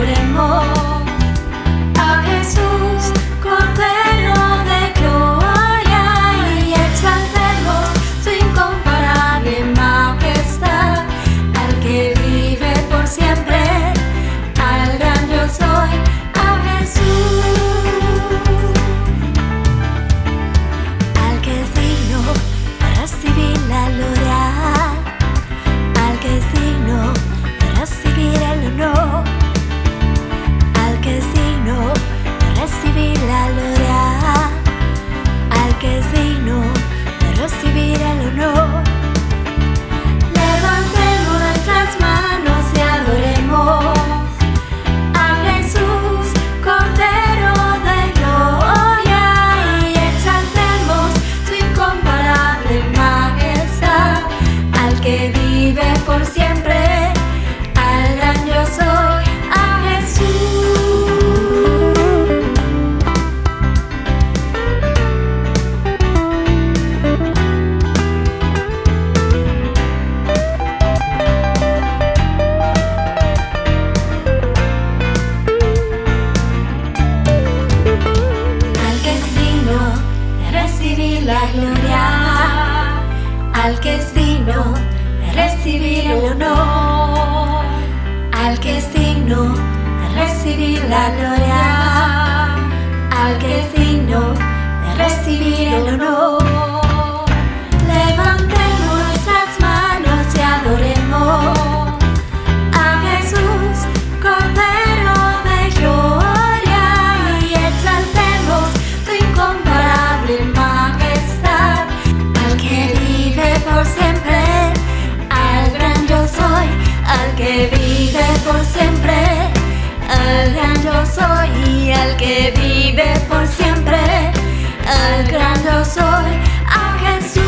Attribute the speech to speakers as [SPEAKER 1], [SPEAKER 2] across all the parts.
[SPEAKER 1] adoremos a Jesús, Cordero de gloria, y exaltemos su incomparable majestad, al que vive por siempre, al gran yo soy, a Jesús, al que es digno de recibir la gloria, al que es digno de recibir el honor, al que es digno de recibir la gloria, al que es digno de recibir el honor. Levantemos nuestras manos y adoremos a Jesús, Cordero de gloria, y exaltemos su incomparable majestad, al que vive por siempre, al gran yo soy, a Jesús. Al que es digno de recibir la gloria, al que es digno de recibir el honor, al que es digno de recibir la gloria, al que es digno de recibir el honor. Levantemos nuestras manos y adoremos a Jesús, Cordero de gloria, y exaltemos su incomparable majestad, al que vive por siempre, al gran yo soy, al que vive por siempre, al gran yo soy, y al que vive por siempre, al gran yo soy, a Jesús.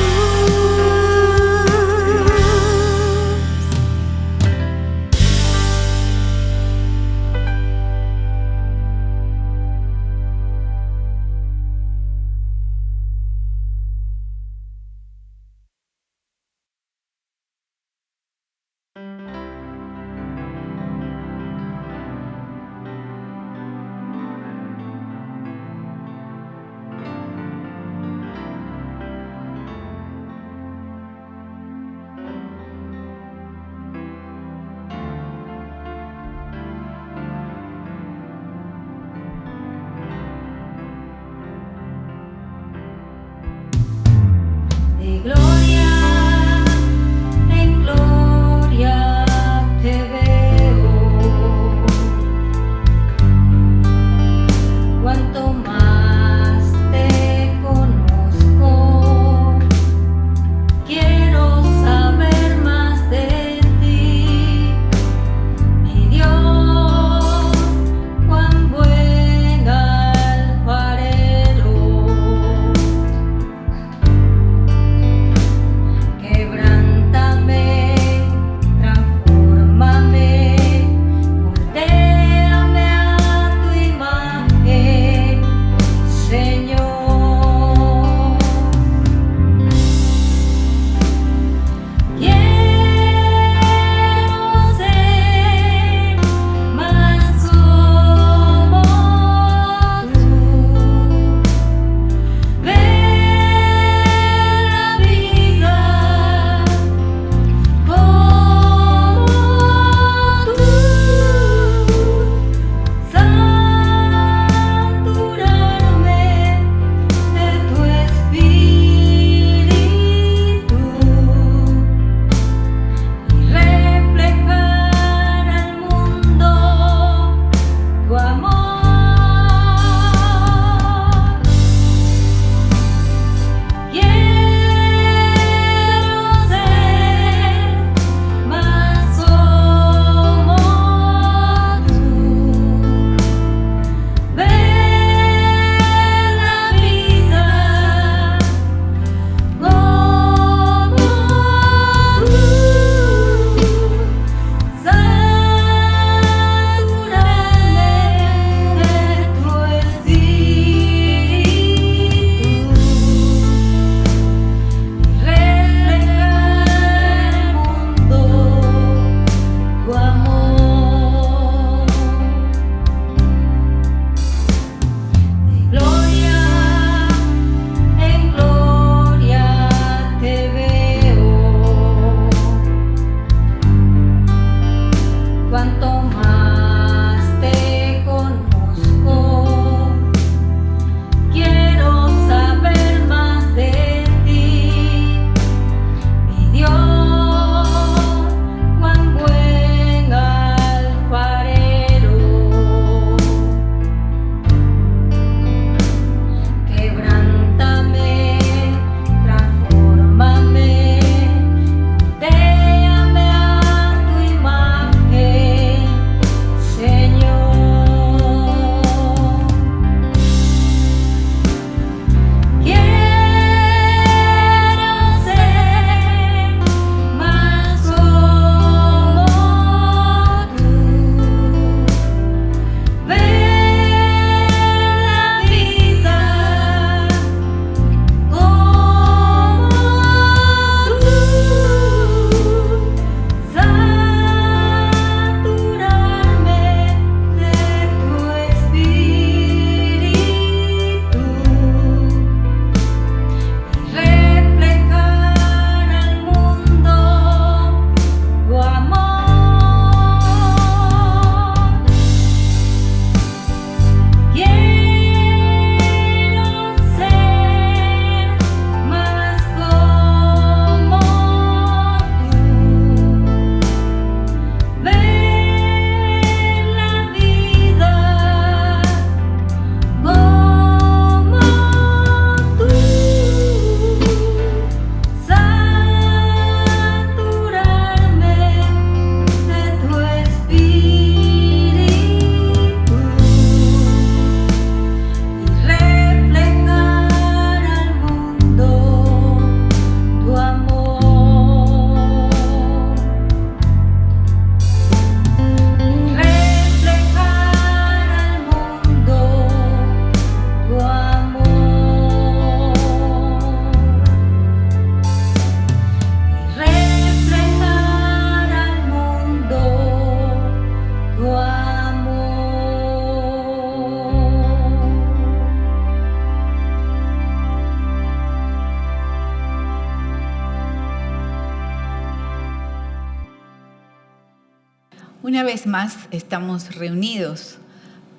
[SPEAKER 2] Una vez más estamos reunidos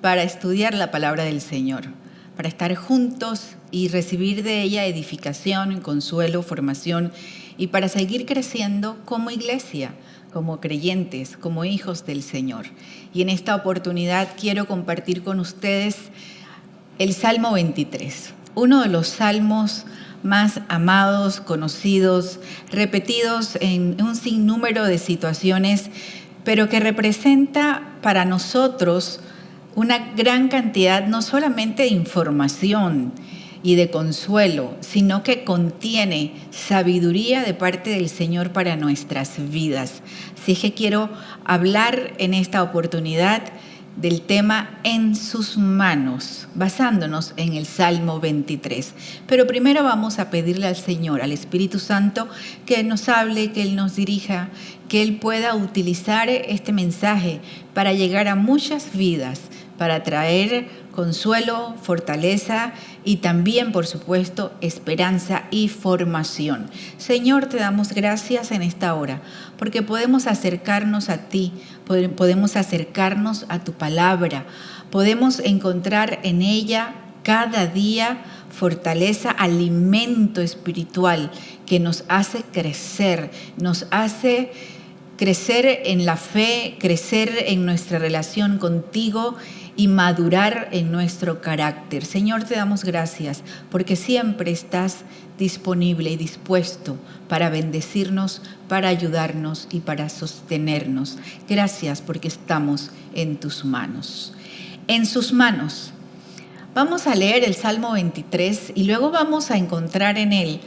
[SPEAKER 2] para estudiar la palabra del Señor, para estar juntos y recibir de ella edificación, consuelo, formación y para seguir creciendo como iglesia, como creyentes, como hijos del Señor. Y en esta oportunidad quiero compartir con ustedes el Salmo 23, uno de los salmos más amados, conocidos, repetidos en un sinnúmero de situaciones, pero que representa para nosotros una gran cantidad no solamente de información y de consuelo, sino que contiene sabiduría de parte del Señor para nuestras vidas. Así que quiero hablar en esta oportunidad del tema en sus manos, basándonos en el Salmo 23. Pero primero vamos a pedirle al Señor, al Espíritu Santo, que nos hable, que Él nos dirija, que Él pueda utilizar este mensaje para llegar a muchas vidas, para traer consuelo, fortaleza y también, por supuesto, esperanza y formación. Señor, te damos gracias en esta hora, porque podemos acercarnos a ti, podemos acercarnos a tu palabra, podemos encontrar en ella cada día fortaleza, alimento espiritual que nos hace crecer en la fe, crecer en nuestra relación contigo y madurar en nuestro carácter. Señor, te damos gracias porque siempre estás disponible y dispuesto para bendecirnos, para ayudarnos y para sostenernos. Gracias porque estamos en tus manos. En sus manos. Vamos a leer el Salmo 23 y luego vamos a encontrar en él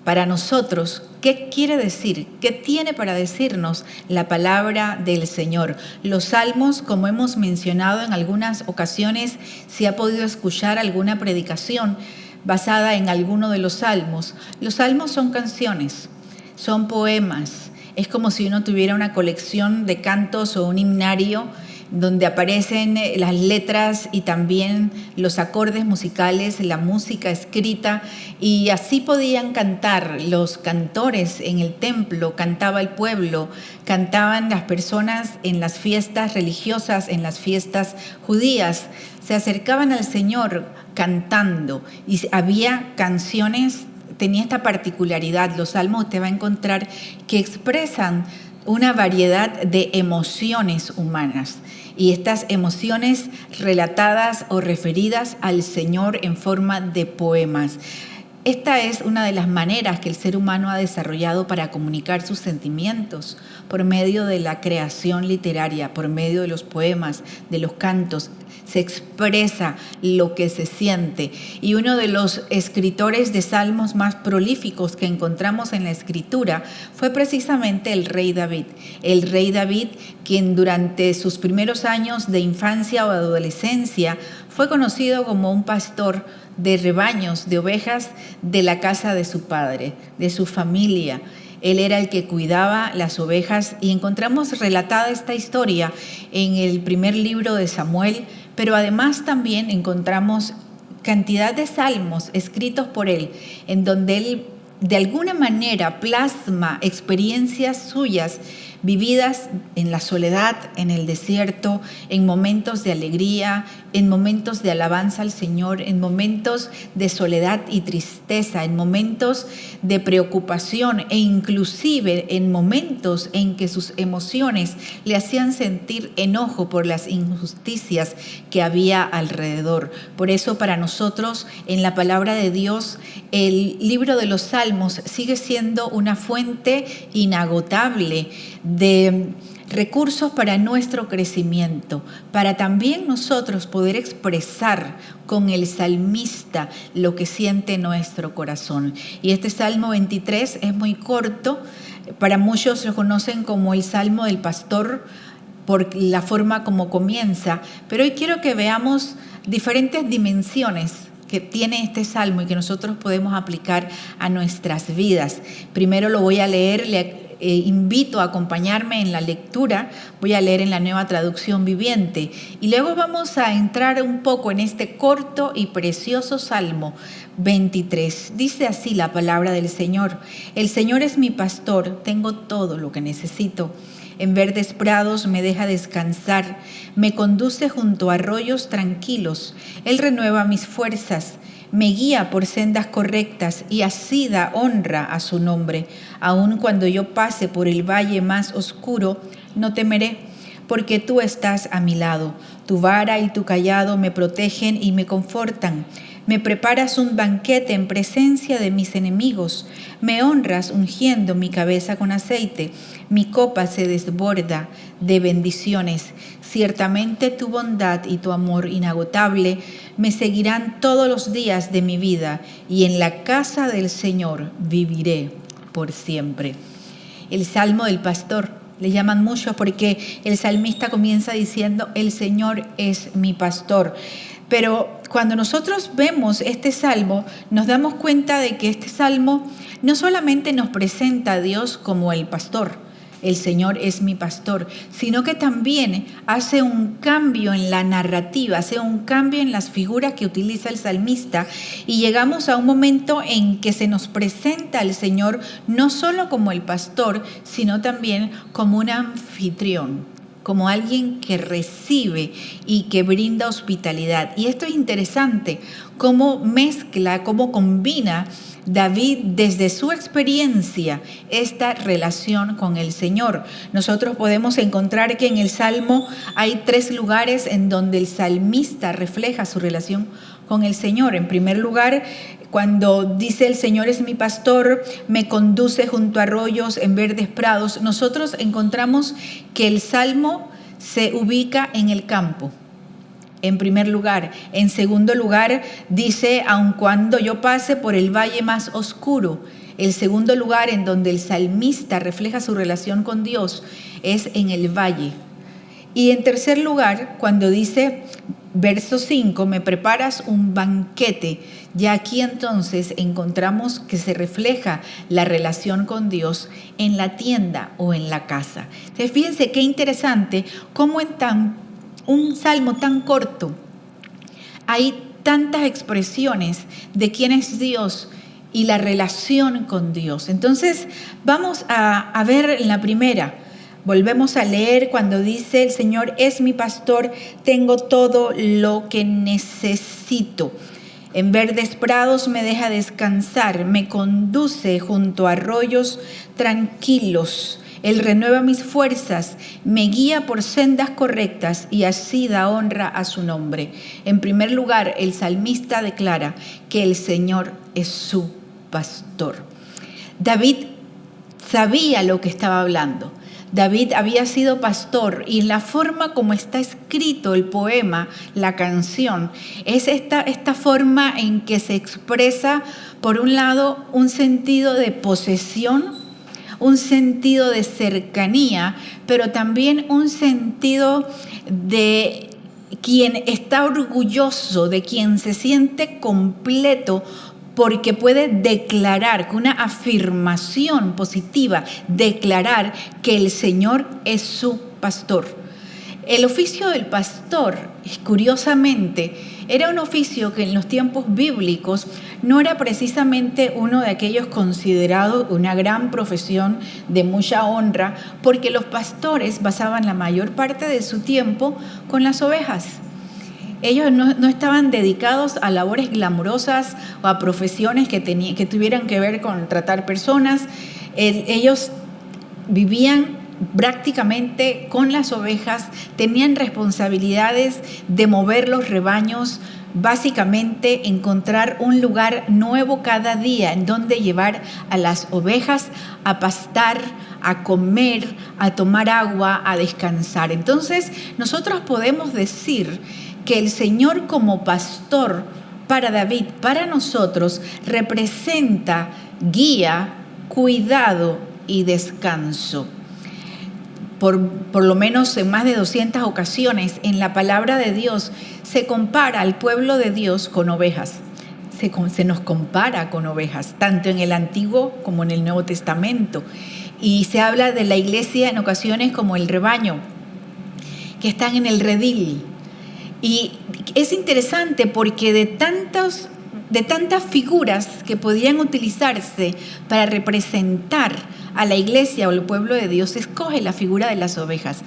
[SPEAKER 2] para nosotros, ¿qué quiere decir? ¿Qué tiene para decirnos la palabra del Señor? Los salmos, como hemos mencionado en algunas ocasiones, si ha podido escuchar alguna predicación basada en alguno de los salmos son canciones, son poemas. Es como si uno tuviera una colección de cantos o un himnario donde aparecen las letras y también los acordes musicales, la música escrita, y así podían cantar los cantores en el templo, cantaba el pueblo, cantaban las personas en las fiestas religiosas, en las fiestas judías, se acercaban al Señor cantando y había canciones, tenía esta particularidad, los salmos te va a encontrar que expresan una variedad de emociones humanas y estas emociones relatadas o referidas al Señor en forma de poemas. Esta es una de las maneras que el ser humano ha desarrollado para comunicar sus sentimientos por medio de la creación literaria, por medio de los poemas, de los cantos. Se expresa lo que se siente. Y uno de los escritores de salmos más prolíficos que encontramos en la Escritura fue precisamente el rey David. El rey David, quien durante sus primeros años de infancia o adolescencia fue conocido como un pastor de rebaños, de ovejas de la casa de su padre, de su familia. Él era el que cuidaba las ovejas y encontramos relatada esta historia en el primer libro de Samuel, pero además también encontramos cantidad de salmos escritos por él, en donde él de alguna manera plasma experiencias suyas vividas en la soledad, en el desierto, en momentos de alegría, en momentos de alabanza al Señor, en momentos de soledad y tristeza, en momentos de preocupación e inclusive en momentos en que sus emociones le hacían sentir enojo por las injusticias que había alrededor. Por eso para nosotros en la palabra de Dios el libro de los Salmos sigue siendo una fuente inagotable de recursos para nuestro crecimiento, para también nosotros poder expresar con el salmista lo que siente nuestro corazón. Y este Salmo 23 es muy corto, para muchos lo conocen como el Salmo del Pastor por la forma como comienza, pero hoy quiero que veamos diferentes dimensiones que tiene este salmo y que nosotros podemos aplicar a nuestras vidas. Primero lo voy a leer, invito a acompañarme en la lectura, voy a leer en la Nueva Traducción Viviente y luego vamos a entrar un poco en este corto y precioso Salmo 23. Dice así la palabra del Señor: el Señor es mi pastor, tengo todo lo que necesito. En verdes prados me deja descansar, me conduce junto a arroyos tranquilos. Él renueva mis fuerzas, me guía por sendas correctas y así da honra a su nombre. Aun cuando yo pase por el valle más oscuro, no temeré, porque tú estás a mi lado. Tu vara y tu cayado me protegen y me confortan. Me preparas un banquete en presencia de mis enemigos. Me honras ungiendo mi cabeza con aceite. Mi copa se desborda de bendiciones. Ciertamente tu bondad y tu amor inagotable me seguirán todos los días de mi vida, y en la casa del Señor viviré por siempre. El Salmo del Pastor. Le llaman mucho porque el salmista comienza diciendo: el Señor es mi pastor. Pero cuando nosotros vemos este salmo, nos damos cuenta de que este salmo no solamente nos presenta a Dios como el pastor, el Señor es mi pastor, sino que también hace un cambio en la narrativa, hace un cambio en las figuras que utiliza el salmista, y llegamos a un momento en que se nos presenta al Señor no solo como el pastor, sino también como un anfitrión, como alguien que recibe y que brinda hospitalidad. Y esto es interesante, cómo mezcla, cómo combina David desde su experiencia esta relación con el Señor. Nosotros podemos encontrar que en el Salmo hay 3 lugares en donde el salmista refleja su relación con el Señor. En primer lugar, cuando dice: el Señor es mi pastor, me conduce junto a arroyos en verdes prados, nosotros encontramos que el Salmo se ubica en el campo, en primer lugar. En segundo lugar, dice: aun cuando yo pase por el valle más oscuro. El segundo lugar en donde el salmista refleja su relación con Dios es en el valle. Y en tercer lugar, cuando dice, verso 5, me preparas un banquete, ya aquí entonces encontramos que se refleja la relación con Dios en la tienda o en la casa. Entonces, fíjense qué interesante cómo en un salmo tan corto hay tantas expresiones de quién es Dios y la relación con Dios. Entonces, vamos a ver la primera. Volvemos a leer cuando dice: el Señor es mi pastor, tengo todo lo que necesito. En verdes prados me deja descansar, me conduce junto a arroyos tranquilos. Él renueva mis fuerzas, me guía por sendas correctas y así da honra a su nombre. En primer lugar, el salmista declara que el Señor es su pastor. David sabía lo que estaba hablando. David había sido pastor, y la forma como está escrito el poema, la canción, es esta forma en que se expresa, por un lado, un sentido de posesión, un sentido de cercanía, pero también un sentido de quien está orgulloso, de quien se siente completo, porque puede declarar, con una afirmación positiva, declarar que el Señor es su pastor. El oficio del pastor, curiosamente, era un oficio que en los tiempos bíblicos no era precisamente uno de aquellos considerados una gran profesión de mucha honra, porque los pastores pasaban la mayor parte de su tiempo con las ovejas. Ellos no estaban dedicados a labores glamurosas o a profesiones que tuvieran que ver con tratar personas. Ellos vivían prácticamente con las ovejas, tenían responsabilidades de mover los rebaños, básicamente encontrar un lugar nuevo cada día en donde llevar a las ovejas a pastar, a comer, a tomar agua, a descansar. Entonces, nosotros podemos decir que el Señor como pastor para David, para nosotros, representa guía, cuidado y descanso. Por lo menos en más de 200 ocasiones en la palabra de Dios se compara al pueblo de Dios con ovejas. Se nos compara con ovejas, tanto en el Antiguo como en el Nuevo Testamento. Y se habla de la iglesia en ocasiones como el rebaño, que están en el redil. Y es interesante porque de tantas figuras que podían utilizarse para representar a la iglesia o al pueblo de Dios, escoge la figura de las ovejas.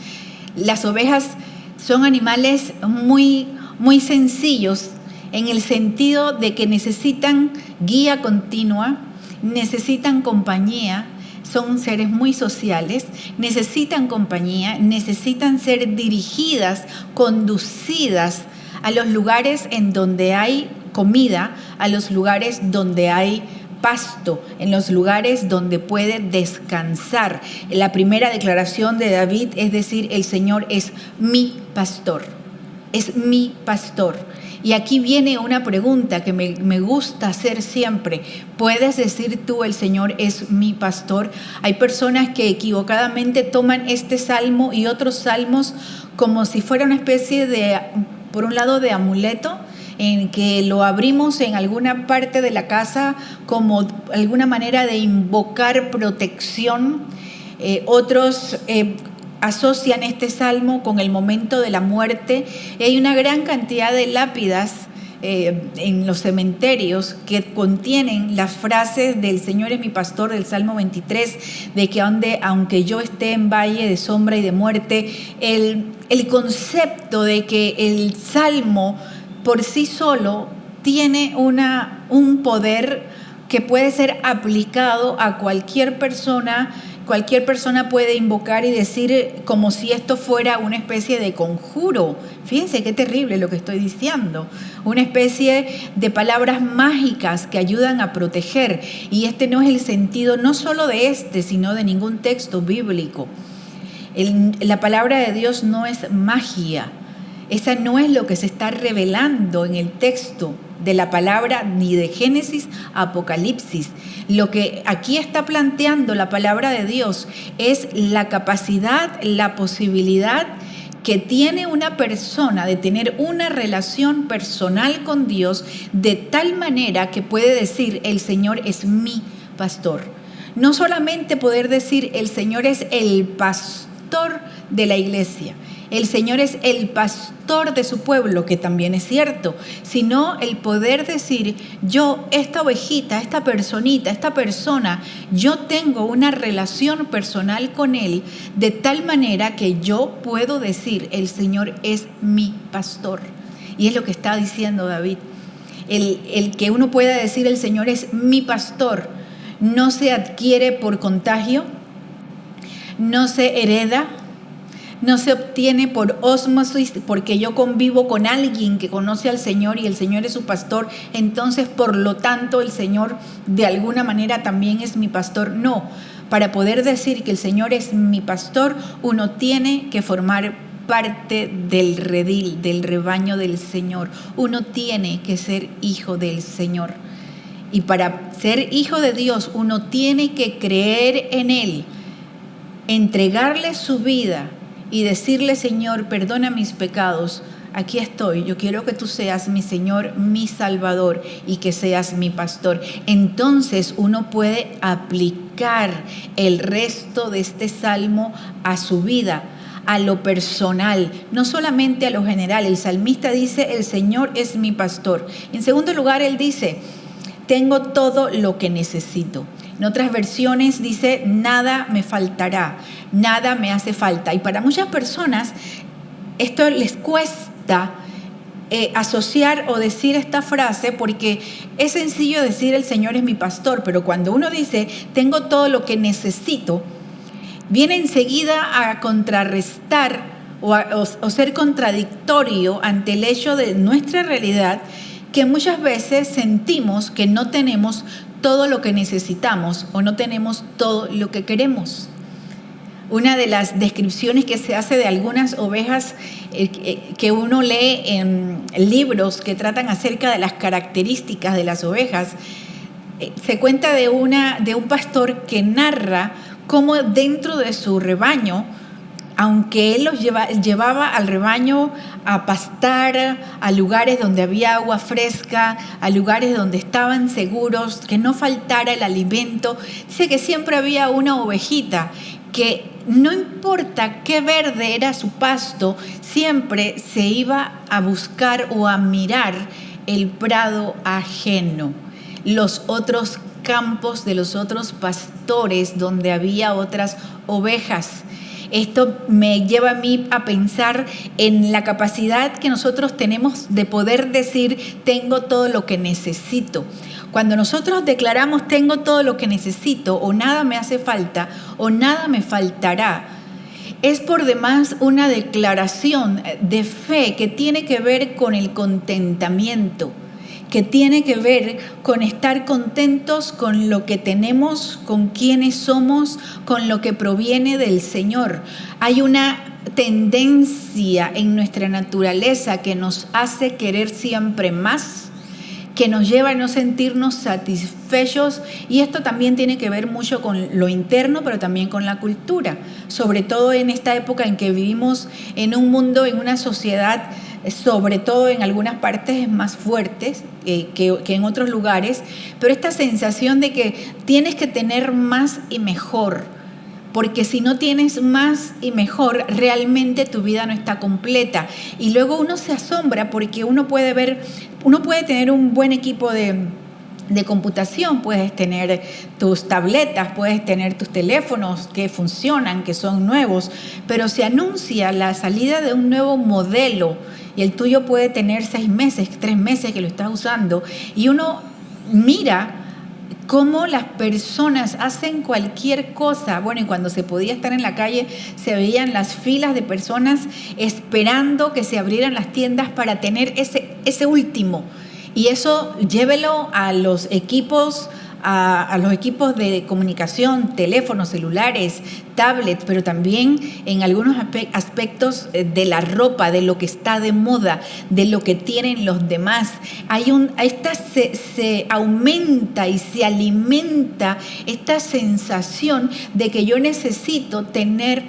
[SPEAKER 2] Las ovejas son animales muy, muy sencillos en el sentido de que necesitan guía continua, necesitan compañía, son seres muy sociales, necesitan compañía, necesitan ser dirigidas, conducidas a los lugares en donde hay comida, a los lugares donde hay pasto, en los lugares donde puede descansar. La primera declaración de David es decir, el Señor es mi pastor, es mi pastor. Y aquí viene una pregunta que me gusta hacer siempre. ¿Puedes decir tú, el Señor es mi pastor? Hay personas que equivocadamente toman este salmo y otros salmos como si fuera una especie de, por un lado, de amuleto, en que lo abrimos en alguna parte de la casa como alguna manera de invocar protección. Otros asocian este salmo con el momento de la muerte. Hay una gran cantidad de lápidas en los cementerios que contienen las frases del Señor es mi pastor, del Salmo 23, de que aunque yo esté en valle de sombra y de muerte, el concepto de que el Salmo por sí solo tiene un poder que puede ser aplicado a cualquier persona. Cualquier persona puede invocar y decir como si esto fuera una especie de conjuro. Fíjense qué terrible lo que estoy diciendo. Una especie de palabras mágicas que ayudan a proteger. Y este no es el sentido no solo de este, sino de ningún texto bíblico. La palabra de Dios no es magia. Esa no es lo que se está revelando en el texto de la palabra ni de Génesis a Apocalipsis. Lo que aquí está planteando la palabra de Dios es la capacidad, la posibilidad que tiene una persona de tener una relación personal con Dios de tal manera que puede decir el Señor es mi pastor. No solamente poder decir el Señor es el pastor de la iglesia, el Señor es el pastor de su pueblo, que también es cierto, sino el poder decir, yo, esta ovejita, esta personita, esta persona, yo tengo una relación personal con él de tal manera que yo puedo decir, el Señor es mi pastor. Y es lo que está diciendo David. El que uno pueda decir, el Señor es mi pastor, no se adquiere por contagio, no se hereda, no se obtiene por ósmosis, porque yo convivo con alguien que conoce al Señor y el Señor es su pastor, entonces por lo tanto el Señor de alguna manera también es mi pastor. No, para poder decir que el Señor es mi pastor, uno tiene que formar parte del redil, del rebaño del Señor. Uno tiene que ser hijo del Señor. Y para ser hijo de Dios, uno tiene que creer en Él, entregarle su vida y decirle, Señor, perdona mis pecados, aquí estoy, yo quiero que tú seas mi Señor, mi Salvador y que seas mi pastor. Entonces uno puede aplicar el resto de este salmo a su vida, a lo personal, no solamente a lo general. El salmista dice, el Señor es mi pastor. En segundo lugar, él dice, tengo todo lo que necesito. En otras versiones dice, nada me faltará, nada me hace falta. Y para muchas personas esto les cuesta asociar o decir esta frase, porque es sencillo decir el Señor es mi pastor, pero cuando uno dice tengo todo lo que necesito, viene enseguida a contrarrestar o ser contradictorio ante el hecho de nuestra realidad, que muchas veces sentimos que no tenemos todo lo que necesitamos o no tenemos todo lo que queremos. Una de las descripciones que se hace de algunas ovejas que uno lee en libros que tratan acerca de las características de las ovejas, se cuenta de un pastor que narra cómo dentro de su rebaño, aunque él los llevaba al rebaño a pastar, a lugares donde había agua fresca, a lugares donde estaban seguros, que no faltara el alimento, dice que siempre había una ovejita que no importa qué verde era su pasto, siempre se iba a buscar o a mirar el prado ajeno, los otros campos de los otros pastores pastores donde había otras ovejas. Esto me lleva a mí a pensar en la capacidad que nosotros tenemos de poder decir, tengo todo lo que necesito. Cuando nosotros declaramos, tengo todo lo que necesito, o nada me hace falta, o nada me faltará, es por demás una declaración de fe que tiene que ver con el contentamiento, que tiene que ver con estar contentos con lo que tenemos, con quienes somos, con lo que proviene del Señor. Hay una tendencia en nuestra naturaleza que nos hace querer siempre más, que nos lleva a no sentirnos satisfechos, y esto también tiene que ver mucho con lo interno, pero también con la cultura, sobre todo en esta época en que vivimos en un mundo, en una sociedad, sobre todo en algunas partes más fuertes que en otros lugares, pero esta sensación de que tienes que tener más y mejor, porque si no tienes más y mejor, realmente tu vida no está completa. Y luego uno se asombra porque uno puede tener un buen equipo de computación, puedes tener tus tabletas, puedes tener tus teléfonos que funcionan, que son nuevos, pero se anuncia la salida de un nuevo modelo y el tuyo puede tener 6 meses, 3 meses que lo estás usando, y uno mira cómo las personas hacen cualquier cosa. Bueno, y cuando se podía estar en la calle, se veían las filas de personas esperando que se abrieran las tiendas para tener ese último. Y eso llévelo a los equipos, a los equipos de comunicación, teléfonos, celulares, tablets, pero también en algunos aspectos de la ropa, de lo que está de moda, de lo que tienen los demás. Se aumenta y se alimenta esta sensación de que yo necesito tener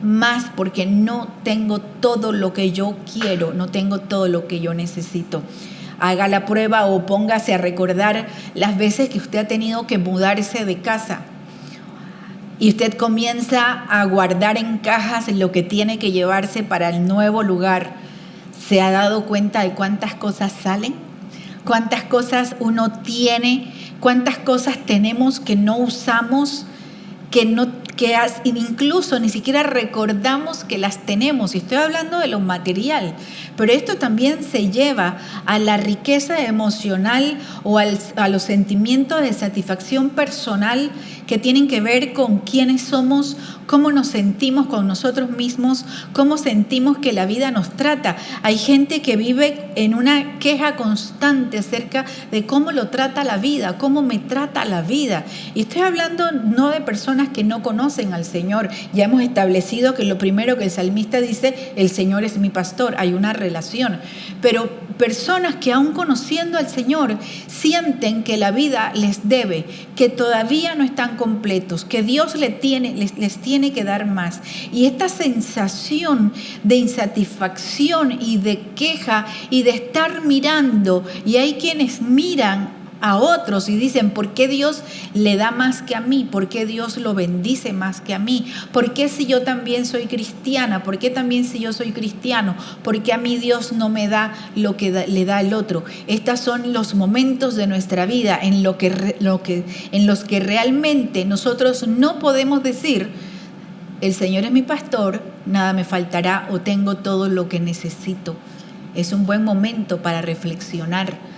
[SPEAKER 2] más porque no tengo todo lo que yo quiero, no tengo todo lo que yo necesito. Haga la prueba o póngase a recordar las veces que usted ha tenido que mudarse de casa y usted comienza a guardar en cajas lo que tiene que llevarse para el nuevo lugar. ¿Se ha dado cuenta de cuántas cosas salen? ¿Cuántas cosas uno tiene? ¿Cuántas cosas tenemos que no usamos? Que incluso ni siquiera recordamos que las tenemos. Y estoy hablando de lo material, pero esto también se lleva a la riqueza emocional o a los sentimientos de satisfacción personal que tienen que ver con quiénes somos, cómo nos sentimos con nosotros mismos, cómo sentimos que la vida nos trata. Hay gente que vive en una queja constante acerca de cómo lo trata la vida, cómo me trata la vida. Y estoy hablando no de personas que no conocen al Señor. Ya hemos establecido que lo primero que el salmista dice, el Señor es mi pastor, hay una relación. Pero personas que aún conociendo al Señor sienten que la vida les debe, que todavía no están completos, que Dios les tiene que dar más. Y esta sensación de insatisfacción y de queja y de estar mirando, y hay quienes miran a otros y dicen, ¿por qué Dios le da más que a mí? ¿Por qué Dios lo bendice más que a mí? ¿Por qué si yo también soy cristiana? ¿Por qué también si yo soy cristiano? ¿Por qué a mí Dios no me da lo que le da al otro? Estos son los momentos de nuestra vida en los que realmente nosotros no podemos decir, el Señor es mi pastor, nada me faltará o tengo todo lo que necesito. Es un buen momento para reflexionar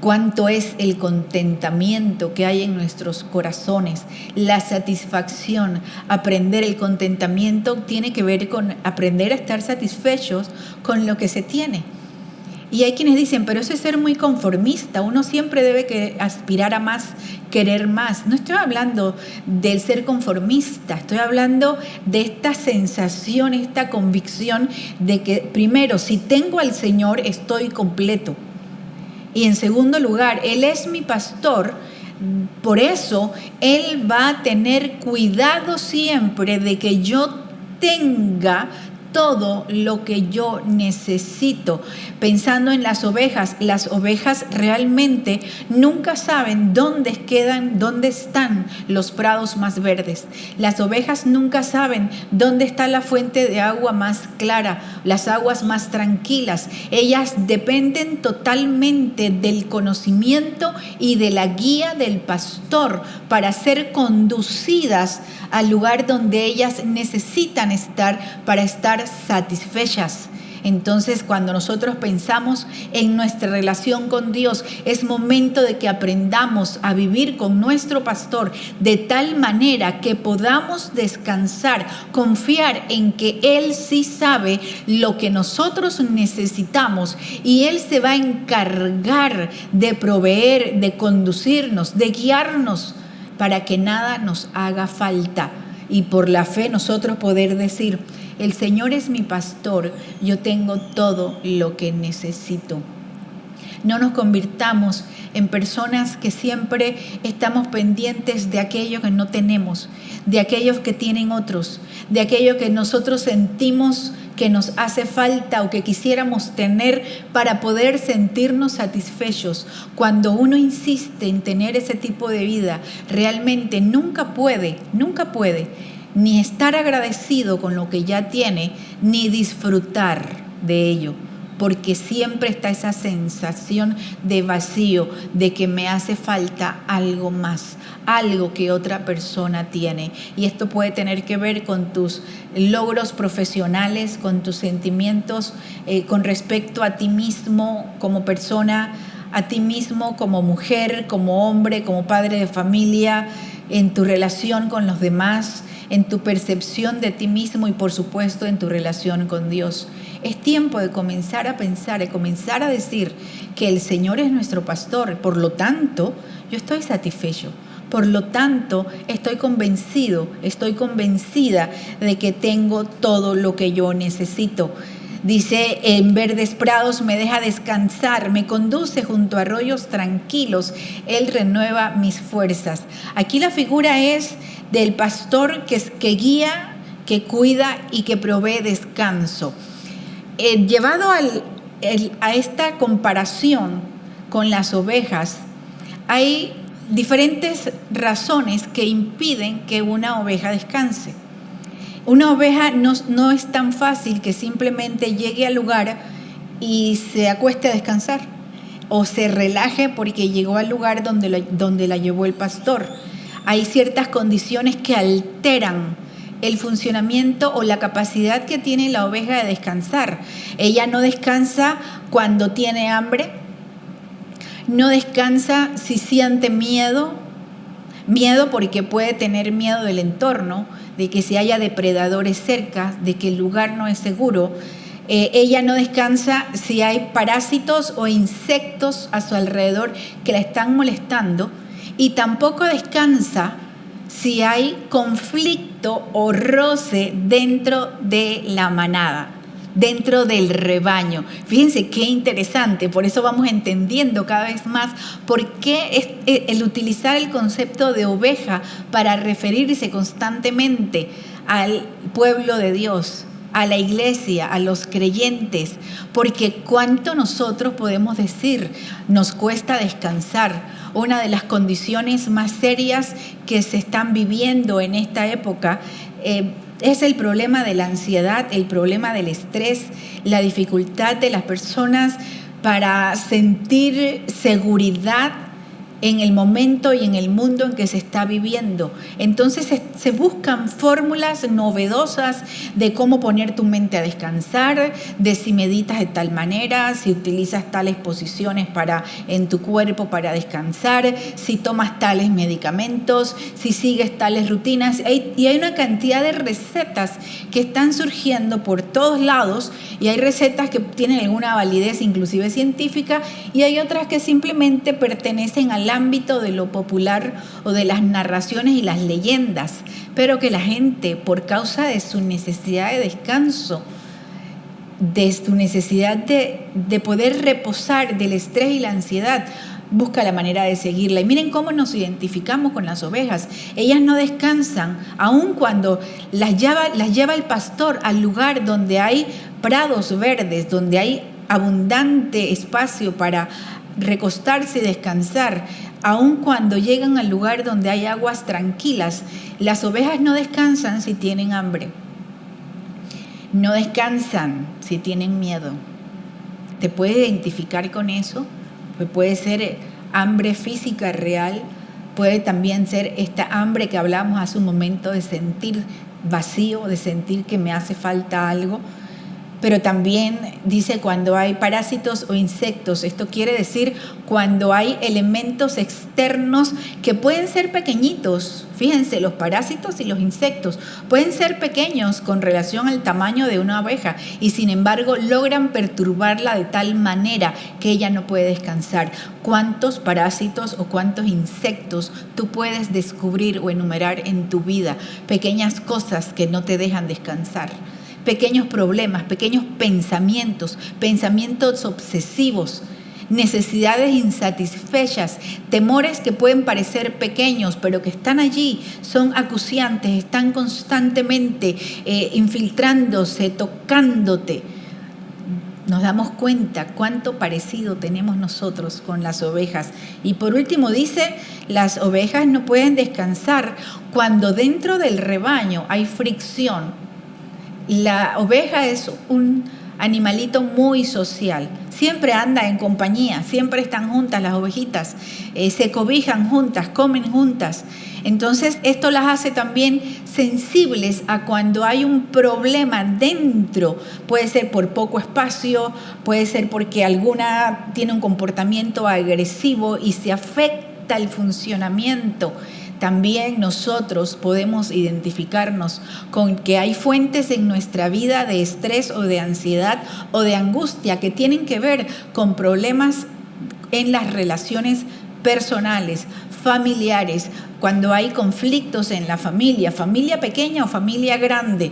[SPEAKER 2] cuánto es el contentamiento que hay en nuestros corazones, la satisfacción. Aprender el contentamiento tiene que ver con aprender a estar satisfechos con lo que se tiene. Y hay quienes dicen, pero eso es ser muy conformista, uno siempre debe aspirar a más, querer más. No estoy hablando del ser conformista, estoy hablando de esta sensación, esta convicción de que primero, si tengo al Señor, estoy completo. Y en segundo lugar, Él es mi pastor, por eso Él va a tener cuidado siempre de que yo tenga todo lo que yo necesito. Pensando en las ovejas realmente nunca saben dónde están los prados más verdes. Las ovejas nunca saben dónde está la fuente de agua más clara, las aguas más tranquilas. Ellas dependen totalmente del conocimiento y de la guía del pastor para ser conducidas al lugar donde ellas necesitan estar para estar satisfechas. Entonces, cuando nosotros pensamos en nuestra relación con Dios, es momento de que aprendamos a vivir con nuestro pastor de tal manera que podamos descansar, confiar en que Él sí sabe lo que nosotros necesitamos y Él se va a encargar de proveer, de conducirnos, de guiarnos para que nada nos haga falta. Y por la fe nosotros poder decir: el Señor es mi pastor, yo tengo todo lo que necesito. No nos convirtamos en personas que siempre estamos pendientes de aquello que no tenemos, de aquellos que tienen otros, de aquello que nosotros sentimos que nos hace falta o que quisiéramos tener para poder sentirnos satisfechos. Cuando uno insiste en tener ese tipo de vida, realmente nunca puede ni estar agradecido con lo que ya tiene, ni disfrutar de ello, porque siempre está esa sensación de vacío, de que me hace falta algo más, algo que otra persona tiene. Y esto puede tener que ver con tus logros profesionales, con tus sentimientos con respecto a ti mismo como persona, a ti mismo como mujer, como hombre, como padre de familia, en tu relación con los demás, en tu percepción de ti mismo y por supuesto en tu relación con Dios. Es tiempo de comenzar a pensar, de comenzar a decir que el Señor es nuestro pastor, por lo tanto yo estoy satisfecho, por lo tanto estoy convencida de que tengo todo lo que yo necesito. Dice: en verdes prados me deja descansar, me conduce junto a arroyos tranquilos, Él renueva mis fuerzas. Aquí la figura es del pastor que guía, que cuida y que provee descanso. Llevado a esta comparación con las ovejas, hay diferentes razones que impiden que una oveja descanse. Una oveja no es tan fácil que simplemente llegue al lugar y se acueste a descansar o se relaje porque llegó al lugar donde la llevó el pastor. Hay ciertas condiciones que alteran el funcionamiento o la capacidad que tiene la oveja de descansar. Ella no descansa cuando tiene hambre, no descansa si siente miedo porque puede tener miedo del entorno, de que si haya depredadores cerca, de que el lugar no es seguro. Ella no descansa si hay parásitos o insectos a su alrededor que la están molestando, y tampoco descansa si hay conflicto o roce dentro de la manada, dentro del rebaño. Fíjense qué interesante, por eso vamos entendiendo cada vez más por qué es el utilizar el concepto de oveja para referirse constantemente al pueblo de Dios, a la iglesia, a los creyentes, porque cuánto nosotros podemos decir, nos cuesta descansar. Una de las condiciones más serias que se están viviendo en esta época es el problema de la ansiedad, el problema del estrés, la dificultad de las personas para sentir seguridad en el momento y en el mundo en que se está viviendo. Entonces se buscan fórmulas novedosas de cómo poner tu mente a descansar, de si meditas de tal manera, si utilizas tales posiciones en tu cuerpo para descansar, si tomas tales medicamentos, si sigues tales rutinas. Y hay una cantidad de recetas que están surgiendo por todos lados, y hay recetas que tienen alguna validez inclusive científica, y hay otras que simplemente pertenecen al ámbito de lo popular o de las narraciones y las leyendas, pero que la gente, por causa de su necesidad de descanso, de su necesidad de poder reposar del estrés y la ansiedad, busca la manera de seguirla. Y miren cómo nos identificamos con las ovejas. Ellas no descansan, aun cuando las lleva el pastor al lugar donde hay prados verdes, donde hay abundante espacio para recostarse y descansar. Aun cuando llegan al lugar donde hay aguas tranquilas, las ovejas no descansan si tienen hambre. No descansan si tienen miedo. ¿Te puedes identificar con eso? Pues puede ser hambre física real, puede también ser esta hambre que hablábamos hace un momento de sentir vacío, de sentir que me hace falta algo. Pero también dice cuando hay parásitos o insectos. Esto quiere decir cuando hay elementos externos que pueden ser pequeñitos. Fíjense, los parásitos y los insectos pueden ser pequeños con relación al tamaño de una oveja y sin embargo logran perturbarla de tal manera que ella no puede descansar. ¿Cuántos parásitos o cuántos insectos tú puedes descubrir o enumerar en tu vida? Pequeñas cosas que no te dejan descansar. Pequeños problemas, pequeños pensamientos obsesivos, necesidades insatisfechas, temores que pueden parecer pequeños, pero que están allí, son acuciantes, están constantemente infiltrándose, tocándote. Nos damos cuenta cuánto parecido tenemos nosotros con las ovejas. Y por último dice, las ovejas no pueden descansar cuando dentro del rebaño hay fricción. La oveja es un animalito muy social, siempre anda en compañía, siempre están juntas las ovejitas, se cobijan juntas, comen juntas. Entonces esto las hace también sensibles a cuando hay un problema dentro. Puede ser por poco espacio, puede ser porque alguna tiene un comportamiento agresivo y se afecta el funcionamiento. También nosotros podemos identificarnos con que hay fuentes en nuestra vida de estrés o de ansiedad o de angustia que tienen que ver con problemas en las relaciones personales, familiares, cuando hay conflictos en la familia pequeña o familia grande.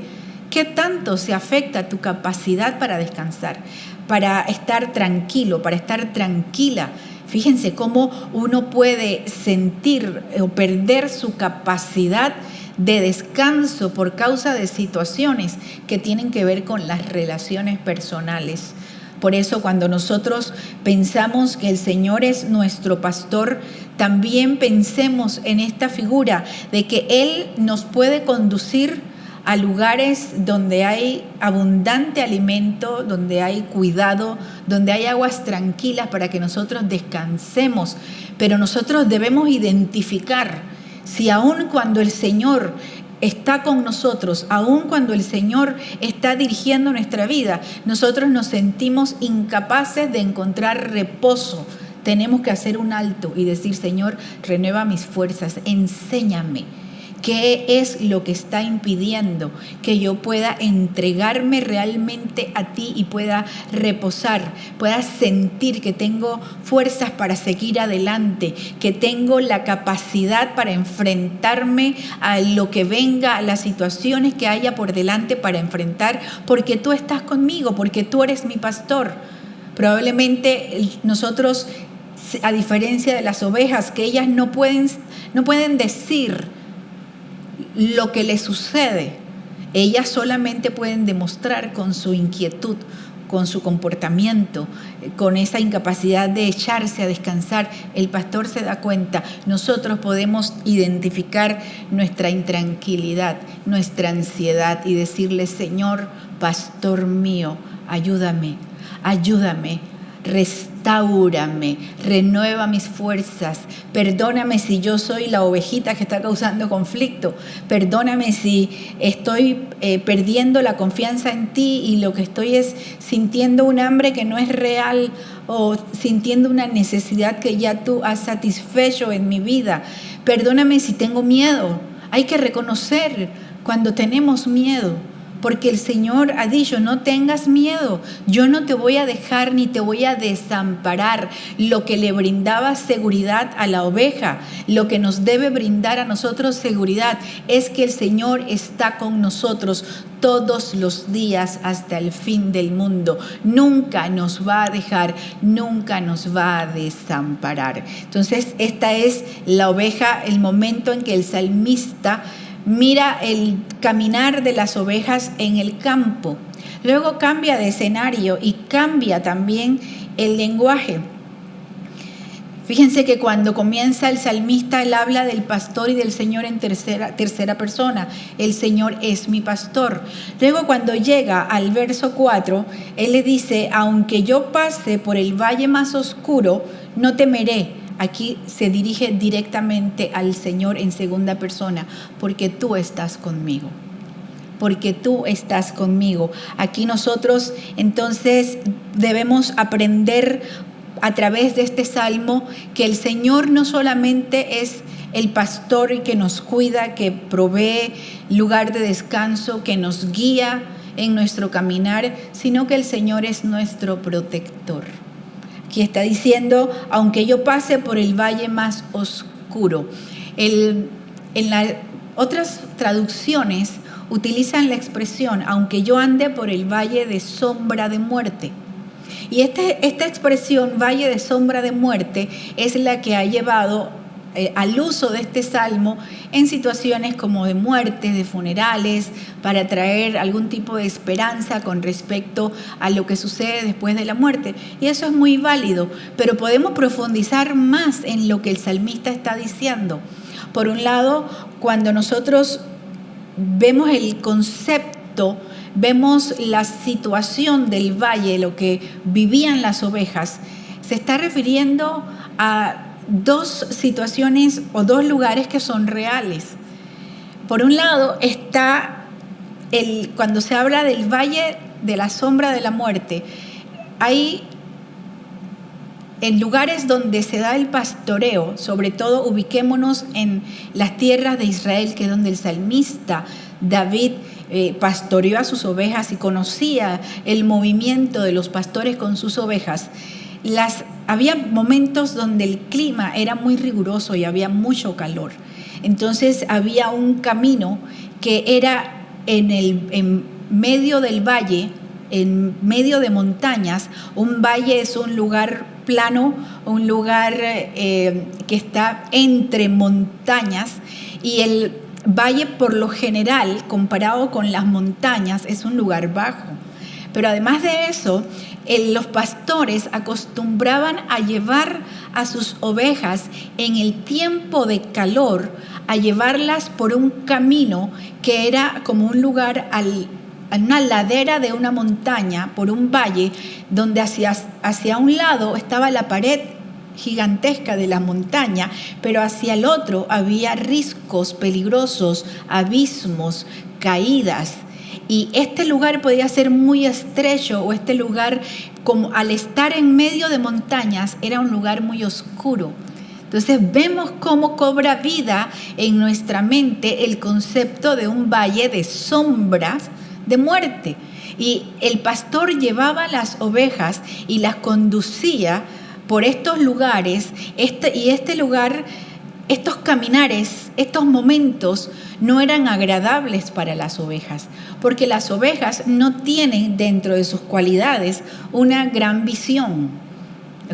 [SPEAKER 2] ¿Qué tanto se afecta tu capacidad para descansar, para estar tranquilo, para estar tranquila? Fíjense cómo uno puede sentir o perder su capacidad de descanso por causa de situaciones que tienen que ver con las relaciones personales. Por eso cuando nosotros pensamos que el Señor es nuestro pastor, también pensemos en esta figura de que Él nos puede conducir a lugares donde hay abundante alimento, donde hay cuidado, donde hay aguas tranquilas para que nosotros descansemos. Pero nosotros debemos identificar si aun cuando el Señor está con nosotros, aun cuando el Señor está dirigiendo nuestra vida, nosotros nos sentimos incapaces de encontrar reposo. Tenemos que hacer un alto y decir, Señor, renueva mis fuerzas, enséñame. ¿Qué es lo que está impidiendo que yo pueda entregarme realmente a ti y pueda reposar, pueda sentir que tengo fuerzas para seguir adelante, que tengo la capacidad para enfrentarme a lo que venga, a las situaciones que haya por delante para enfrentar, porque tú estás conmigo, porque tú eres mi pastor? Probablemente nosotros, a diferencia de las ovejas, que ellas no pueden decir lo que les sucede, ellas solamente pueden demostrar con su inquietud, con su comportamiento, con esa incapacidad de echarse a descansar. El pastor se da cuenta. Nosotros podemos identificar nuestra intranquilidad, nuestra ansiedad y decirle, Señor, pastor mío, ayúdame, restáurame, renueva mis fuerzas, perdóname si yo soy la ovejita que está causando conflicto, perdóname si estoy perdiendo la confianza en ti y lo que estoy es sintiendo un hambre que no es real o sintiendo una necesidad que ya tú has satisfecho en mi vida. Perdóname si tengo miedo. Hay que reconocer cuando tenemos miedo, porque el Señor ha dicho, no tengas miedo, yo no te voy a dejar ni te voy a desamparar. Lo que le brindaba seguridad a la oveja, lo que nos debe brindar a nosotros seguridad, es que el Señor está con nosotros todos los días hasta el fin del mundo. Nunca nos va a dejar, nunca nos va a desamparar. Entonces, esta es la oveja, el momento en que el salmista mira el caminar de las ovejas en el campo. Luego cambia de escenario y cambia también el lenguaje. Fíjense que cuando comienza el salmista, él habla del pastor y del Señor en tercera persona. El Señor es mi pastor. Luego cuando llega al verso 4, él le dice, aunque yo pase por el valle más oscuro, no temeré. Aquí se dirige directamente al Señor en segunda persona, porque tú estás conmigo. Porque tú estás conmigo. Aquí nosotros entonces debemos aprender a través de este salmo que el Señor no solamente es el pastor que nos cuida, que provee lugar de descanso, que nos guía en nuestro caminar, sino que el Señor es nuestro protector. Aquí está diciendo, aunque yo pase por el valle más oscuro. En las otras traducciones utilizan la expresión, aunque yo ande por el valle de sombra de muerte. Y esta expresión, valle de sombra de muerte, es la que ha llevado al uso de este salmo en situaciones como de muerte, de funerales, para traer algún tipo de esperanza con respecto a lo que sucede después de la muerte. Y eso es muy válido, pero podemos profundizar más en lo que el salmista está diciendo. Por un lado, cuando nosotros vemos el concepto, vemos la situación del valle, lo que vivían las ovejas, se está refiriendo a dos situaciones o dos lugares que son reales. Por un lado está cuando se habla del valle de la sombra de la muerte, hay en lugares donde se da el pastoreo, sobre todo ubiquémonos en las tierras de Israel, que es donde el salmista David pastoreó a sus ovejas y conocía el movimiento de los pastores con sus ovejas. Había momentos donde el clima era muy riguroso y había mucho calor. Entonces había un camino que era en medio del valle, en medio de montañas. Un valle es un lugar plano, un lugar que está entre montañas, y el valle por lo general, comparado con las montañas, es un lugar bajo. Pero además de eso, los pastores acostumbraban a llevar a sus ovejas en el tiempo de calor, a llevarlas por un camino que era como un lugar a una ladera de una montaña, por un valle, donde hacia un lado estaba la pared gigantesca de la montaña, pero hacia el otro había riscos peligrosos, abismos, caídas. Y este lugar podía ser muy estrecho, o este lugar, como al estar en medio de montañas, era un lugar muy oscuro. Entonces vemos cómo cobra vida en nuestra mente el concepto de un valle de sombras de muerte. Y el pastor llevaba las ovejas y las conducía por estos lugares, este lugar, estos caminares, estos momentos no eran agradables para las ovejas, porque las ovejas no tienen dentro de sus cualidades una gran visión,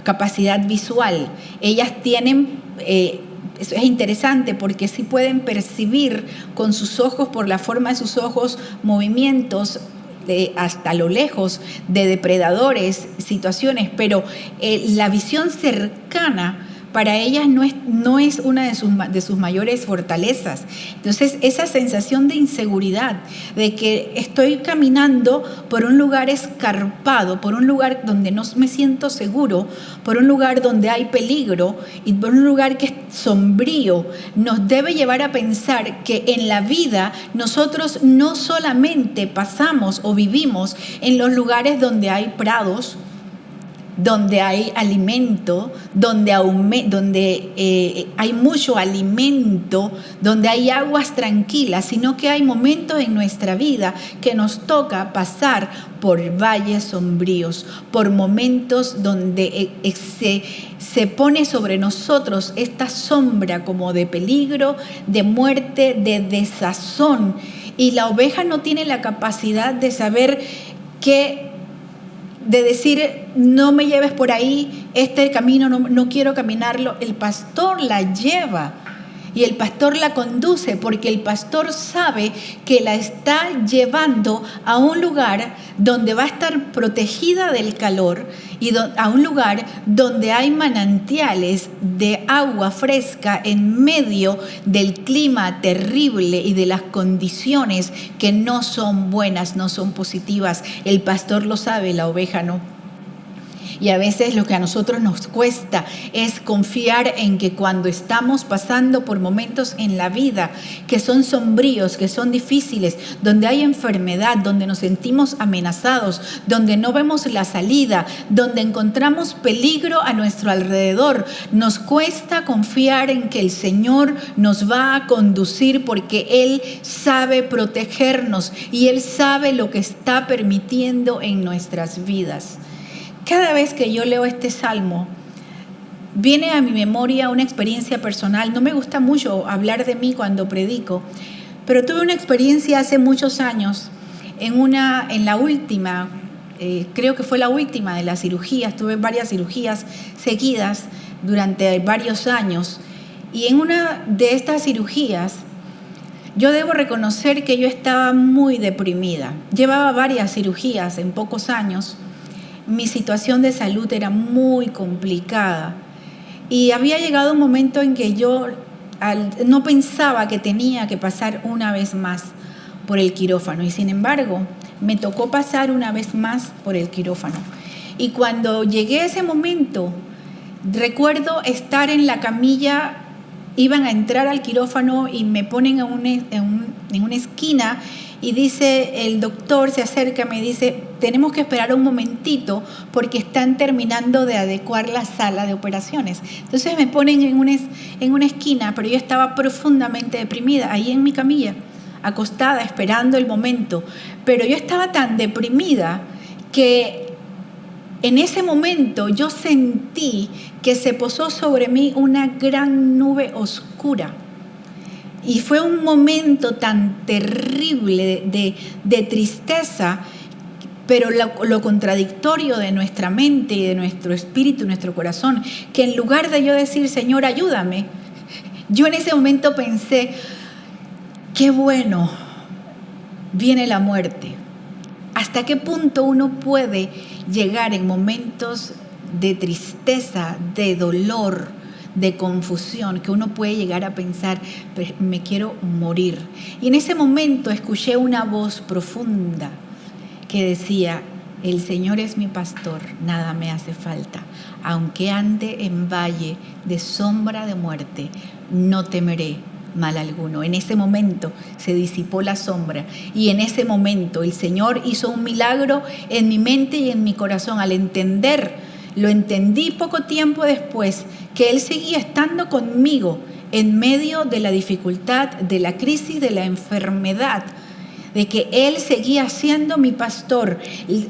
[SPEAKER 2] capacidad visual. Ellas tienen, eso es interesante porque sí pueden percibir con sus ojos, por la forma de sus ojos, movimientos hasta lo lejos de depredadores, situaciones, pero la visión cercana para ellas no es una de sus mayores fortalezas. Entonces, esa sensación de inseguridad, de que estoy caminando por un lugar escarpado, por un lugar donde no me siento seguro, por un lugar donde hay peligro y por un lugar que es sombrío, nos debe llevar a pensar que en la vida nosotros no solamente pasamos o vivimos en los lugares donde hay prados, donde hay alimento, donde hay mucho alimento, donde hay aguas tranquilas, sino que hay momentos en nuestra vida que nos toca pasar por valles sombríos, por momentos donde se pone sobre nosotros esta sombra como de peligro, de muerte, de desazón. Y la oveja no tiene la capacidad de saber de decir, no me lleves por ahí, este camino no quiero caminarlo. El pastor la lleva y el pastor la conduce, porque el pastor sabe que la está llevando a un lugar donde va a estar protegida del calor y a un lugar donde hay manantiales de agua fresca en medio del clima terrible y de las condiciones que no son buenas, no son positivas. El pastor lo sabe, la oveja no. Y a veces lo que a nosotros nos cuesta es confiar en que cuando estamos pasando por momentos en la vida que son sombríos, que son difíciles, donde hay enfermedad, donde nos sentimos amenazados, donde no vemos la salida, donde encontramos peligro a nuestro alrededor, nos cuesta confiar en que el Señor nos va a conducir, porque Él sabe protegernos y Él sabe lo que está permitiendo en nuestras vidas. Cada vez que yo leo este salmo, viene a mi memoria una experiencia personal. No me gusta mucho hablar de mí cuando predico, pero tuve una experiencia hace muchos años, en la última, creo que fue la última de las cirugías. Tuve varias cirugías seguidas durante varios años, y en una de estas cirugías, yo debo reconocer que yo estaba muy deprimida. Llevaba varias cirugías en pocos años. Mi situación de salud era muy complicada y había llegado un momento en que yo no pensaba que tenía que pasar una vez más por el quirófano, y sin embargo me tocó pasar una vez más por el quirófano. Y cuando llegué a ese momento, recuerdo estar en la camilla, iban a entrar al quirófano y me ponen en una esquina. Y dice, el doctor se acerca, me dice, tenemos que esperar un momentito porque están terminando de adecuar la sala de operaciones. Entonces me ponen en una esquina, pero yo estaba profundamente deprimida, ahí en mi camilla, acostada, esperando el momento. Pero yo estaba tan deprimida que en ese momento yo sentí que se posó sobre mí una gran nube oscura. Y fue un momento tan terrible de tristeza, pero lo contradictorio de nuestra mente y de nuestro espíritu, nuestro corazón, que en lugar de yo decir, Señor, ayúdame, yo en ese momento pensé, qué bueno, viene la muerte. ¿Hasta qué punto uno puede llegar en momentos de tristeza, de dolor, de confusión, que uno puede llegar a pensar, me quiero morir? Y en ese momento escuché una voz profunda que decía, el Señor es mi pastor, nada me hace falta. Aunque ande en valle de sombra de muerte, no temeré mal alguno. En ese momento se disipó la sombra, y en ese momento el Señor hizo un milagro en mi mente y en mi corazón. Al lo entendí poco tiempo después, que Él seguía estando conmigo en medio de la dificultad, de la crisis, de la enfermedad, de que Él seguía siendo mi pastor.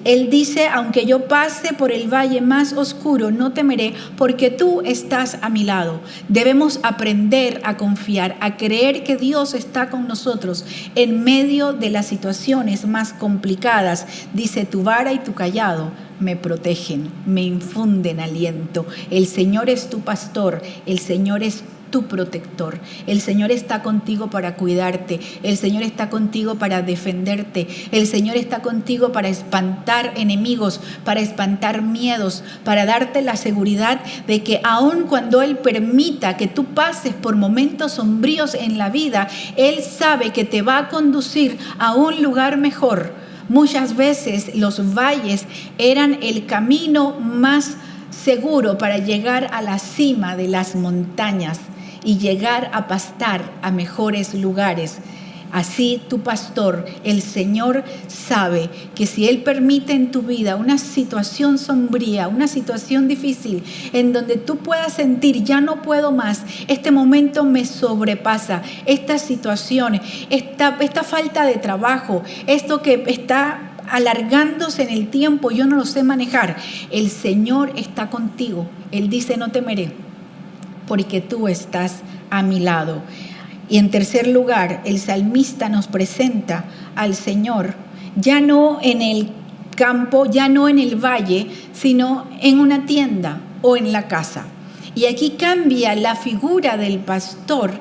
[SPEAKER 2] Él dice, aunque yo pase por el valle más oscuro, no temeré, porque tú estás a mi lado. Debemos aprender a confiar, a creer que Dios está con nosotros en medio de las situaciones más complicadas. Dice, tu vara y tu callado me protegen, me infunden aliento. El Señor es tu pastor, el Señor es tu protector. El Señor está contigo para cuidarte. El Señor está contigo para defenderte. El Señor está contigo para espantar enemigos, para espantar miedos, para darte la seguridad de que aun cuando Él permita que tú pases por momentos sombríos en la vida, Él sabe que te va a conducir a un lugar mejor. Muchas veces los valles eran el camino más seguro para llegar a la cima de las montañas y llegar a pastar a mejores lugares. Así tu pastor, el Señor, sabe que si Él permite en tu vida una situación sombría, una situación difícil, en donde tú puedas sentir, ya no puedo más, este momento me sobrepasa, esta situación, esta falta de trabajo, esto que está alargándose en el tiempo, yo no lo sé manejar, el Señor está contigo. Él dice, no temeré, porque tú estás a mi lado. Y en tercer lugar, el salmista nos presenta al Señor, ya no en el campo, ya no en el valle, sino en una tienda o en la casa. Y aquí cambia la figura del pastor,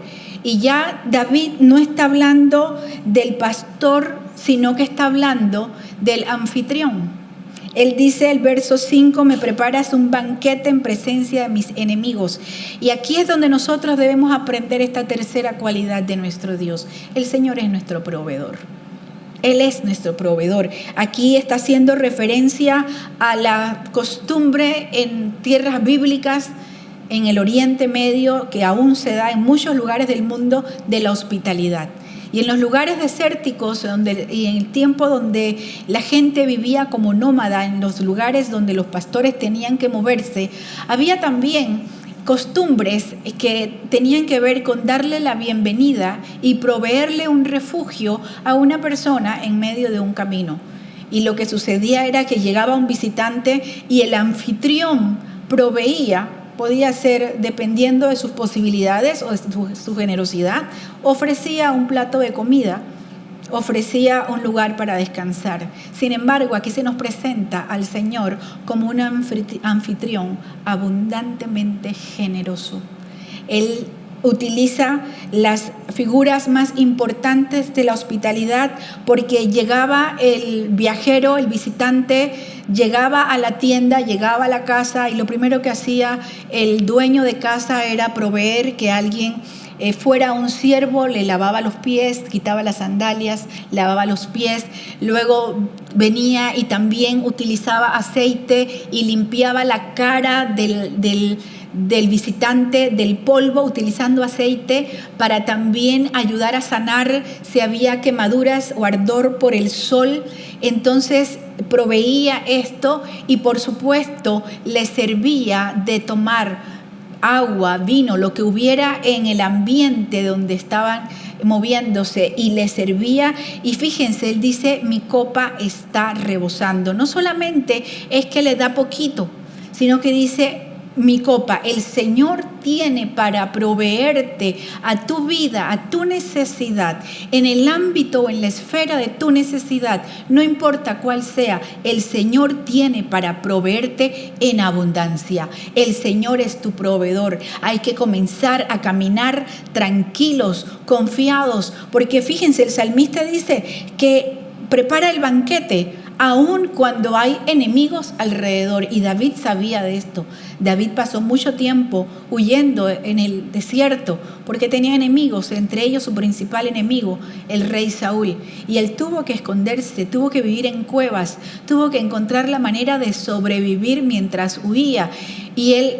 [SPEAKER 2] y ya David no está hablando del pastor, sino que está hablando del anfitrión. Él dice, el verso 5, me preparas un banquete en presencia de mis enemigos. Y aquí es donde nosotros debemos aprender esta tercera cualidad de nuestro Dios. El Señor es nuestro proveedor. Él es nuestro proveedor. Aquí está haciendo referencia a la costumbre en tierras bíblicas, en el Oriente Medio, que aún se da en muchos lugares del mundo, de la hospitalidad. Y en los lugares desérticos y en el tiempo donde la gente vivía como nómada, en los lugares donde los pastores tenían que moverse, había también costumbres que tenían que ver con darle la bienvenida y proveerle un refugio a una persona en medio de un camino. Y lo que sucedía era que llegaba un visitante y el anfitrión proveía. Podía ser, dependiendo de sus posibilidades o de su generosidad, ofrecía un plato de comida, ofrecía un lugar para descansar. Sin embargo, aquí se nos presenta al Señor como un anfitrión abundantemente generoso. Él utiliza las figuras más importantes de la hospitalidad, porque llegaba el viajero, el visitante, llegaba a la tienda, llegaba a la casa, y lo primero que hacía el dueño de casa era proveer que alguien fuera un siervo, le lavaba los pies, quitaba las sandalias, lavaba los pies, luego venía y también utilizaba aceite y limpiaba la cara del visitante del polvo, utilizando aceite para también ayudar a sanar si había quemaduras o ardor por el sol. Entonces proveía esto, y por supuesto le servía de tomar agua, vino, lo que hubiera en el ambiente donde estaban moviéndose, y le servía. Y fíjense, él dice, mi copa está rebosando. No solamente es que le da poquito, sino que dice, mi copa, el Señor tiene para proveerte a tu vida, a tu necesidad, en el ámbito o en la esfera de tu necesidad, no importa cuál sea, el Señor tiene para proveerte en abundancia. El Señor es tu proveedor. Hay que comenzar a caminar tranquilos, confiados, porque fíjense, el salmista dice que prepara el banquete aun cuando hay enemigos alrededor, y David sabía de esto. David pasó mucho tiempo huyendo en el desierto porque tenía enemigos, entre ellos su principal enemigo, el rey Saúl, y él tuvo que esconderse, tuvo que vivir en cuevas, tuvo que encontrar la manera de sobrevivir mientras huía, y él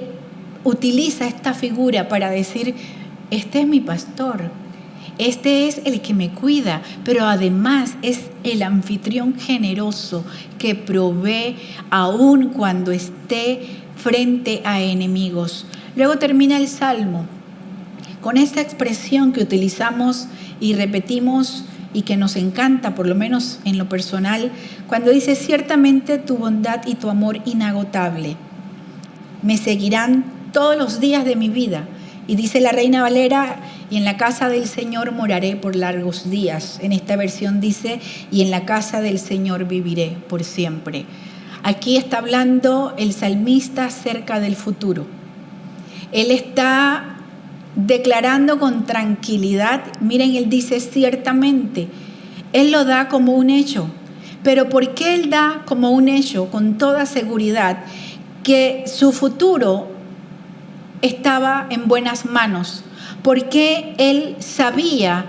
[SPEAKER 2] utiliza esta figura para decir, este es mi pastor, este es el que me cuida, pero además es el anfitrión generoso que provee aun cuando esté frente a enemigos. Luego termina el Salmo con esta expresión que utilizamos y repetimos y que nos encanta, por lo menos en lo personal, cuando dice, ciertamente tu bondad y tu amor inagotable me seguirán todos los días de mi vida. Y dice la Reina Valera, y en la casa del Señor moraré por largos días. En esta versión dice, y en la casa del Señor viviré por siempre. Aquí está hablando el salmista acerca del futuro. Él está declarando con tranquilidad, miren, él dice ciertamente, él lo da como un hecho. Pero ¿por qué él da como un hecho con toda seguridad que su futuro estaba en buenas manos? Porque él sabía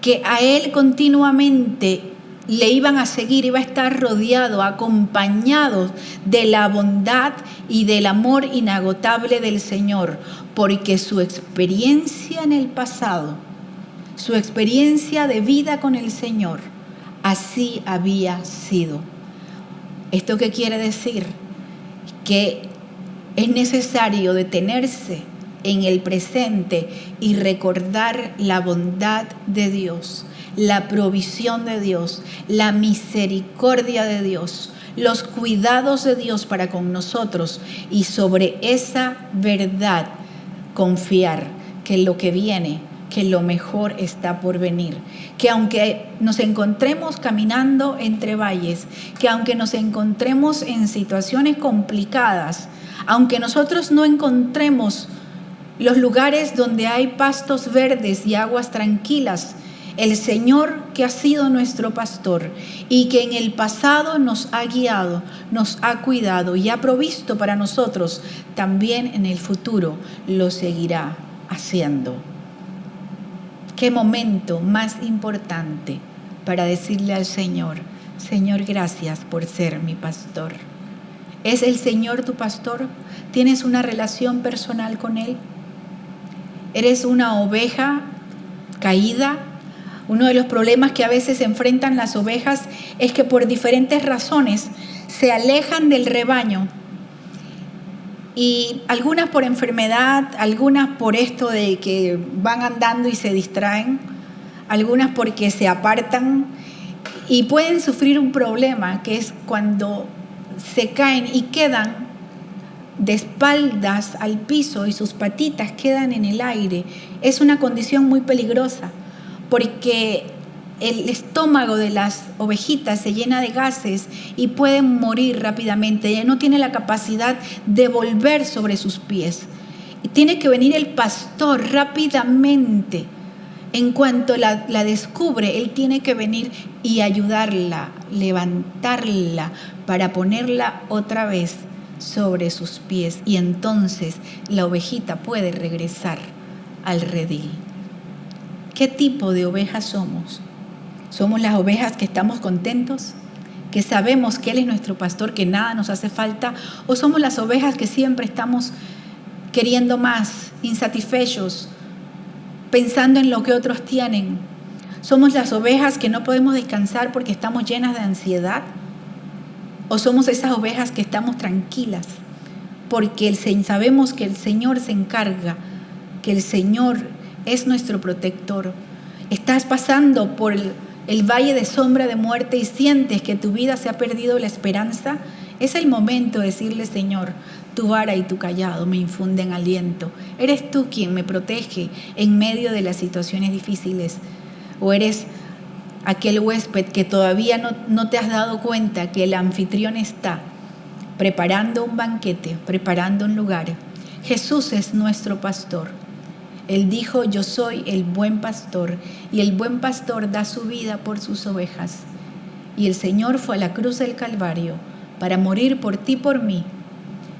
[SPEAKER 2] que a él continuamente le iban a seguir, iba a estar rodeado, acompañado de la bondad y del amor inagotable del Señor, porque su experiencia en el pasado, su experiencia de vida con el Señor, así había sido. ¿Esto qué quiere decir? Que es necesario detenerse en el presente y recordar la bondad de Dios, la provisión de Dios, la misericordia de Dios, los cuidados de Dios para con nosotros, y sobre esa verdad confiar que lo que viene, que lo mejor está por venir, que aunque nos encontremos caminando entre valles, que aunque nos encontremos en situaciones complicadas, aunque nosotros no encontremos los lugares donde hay pastos verdes y aguas tranquilas, el Señor, que ha sido nuestro pastor y que en el pasado nos ha guiado, nos ha cuidado y ha provisto para nosotros, también en el futuro lo seguirá haciendo. ¿Qué momento más importante para decirle al Señor: Señor, gracias por ser mi pastor? ¿Es el Señor tu pastor? ¿Tienes una relación personal con Él? ¿Eres una oveja caída? Uno de los problemas que a veces enfrentan las ovejas es que por diferentes razones se alejan del rebaño. Y algunas por enfermedad, algunas por esto de que van andando y se distraen, algunas porque se apartan y pueden sufrir un problema, que es cuando se caen y quedan de espaldas al piso y sus patitas quedan en el aire. Es una condición muy peligrosa porque el estómago de las ovejitas se llena de gases y pueden morir rápidamente. Ella no tiene la capacidad de volver sobre sus pies. Y tiene que venir el pastor rápidamente. En cuanto la descubre, él tiene que venir y ayudarla, levantarla para ponerla otra vez sobre sus pies. Y entonces la ovejita puede regresar al redil. ¿Qué tipo de ovejas somos? ¿Somos las ovejas que estamos contentos, que sabemos que Él es nuestro pastor, que nada nos hace falta? ¿O somos las ovejas que siempre estamos queriendo más, insatisfechos, pensando en lo que otros tienen? ¿Somos las ovejas que no podemos descansar porque estamos llenas de ansiedad? ¿O somos esas ovejas que estamos tranquilas porque sabemos que el Señor se encarga, que el Señor es nuestro protector? Estás pasando por el valle de sombra de muerte y sientes que tu vida se ha perdido la esperanza. Es el momento de decirle: Señor, tu vara y tu cayado me infunden aliento. ¿Eres tú quien me protege en medio de las situaciones difíciles? ¿O eres aquel huésped que todavía no te has dado cuenta que el anfitrión está preparando un banquete, preparando un lugar? Jesús es nuestro pastor. Él dijo: yo soy el buen pastor, y el buen pastor da su vida por sus ovejas. Y el Señor fue a la cruz del Calvario para morir por ti y por mí,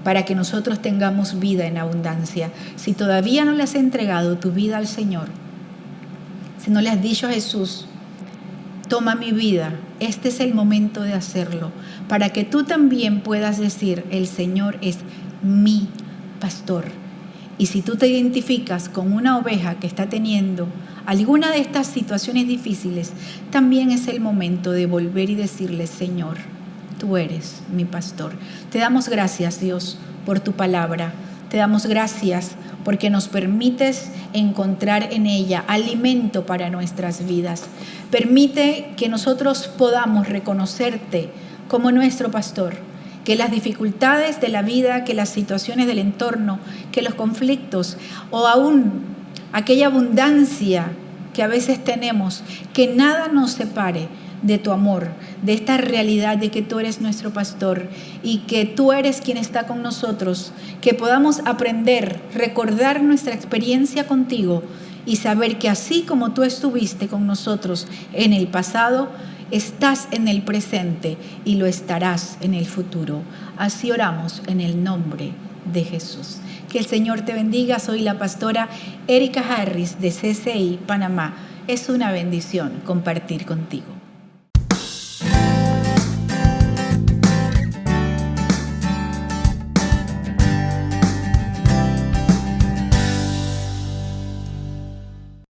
[SPEAKER 2] para que nosotros tengamos vida en abundancia. Si todavía no le has entregado tu vida al Señor, si no le has dicho a Jesús: toma mi vida, este es el momento de hacerlo, para que tú también puedas decir: el Señor es mi pastor. Y si tú te identificas con una oveja que está teniendo alguna de estas situaciones difíciles, también es el momento de volver y decirle: Señor, tú eres mi pastor. Te damos gracias, Dios, por tu palabra. Te damos gracias porque nos permites encontrar en ella alimento para nuestras vidas. Permite que nosotros podamos reconocerte como nuestro pastor, que las dificultades de la vida, que las situaciones del entorno, que los conflictos o aún aquella abundancia que a veces tenemos, que nada nos separe de tu amor, de esta realidad de que tú eres nuestro pastor y que tú eres quien está con nosotros, que podamos aprender, recordar nuestra experiencia contigo y saber que así como tú estuviste con nosotros en el pasado, estás en el presente y lo estarás en el futuro. Así oramos en el nombre de Jesús. Que el Señor te bendiga. Soy la pastora Erika Harris de CCI Panamá. Es una bendición compartir contigo.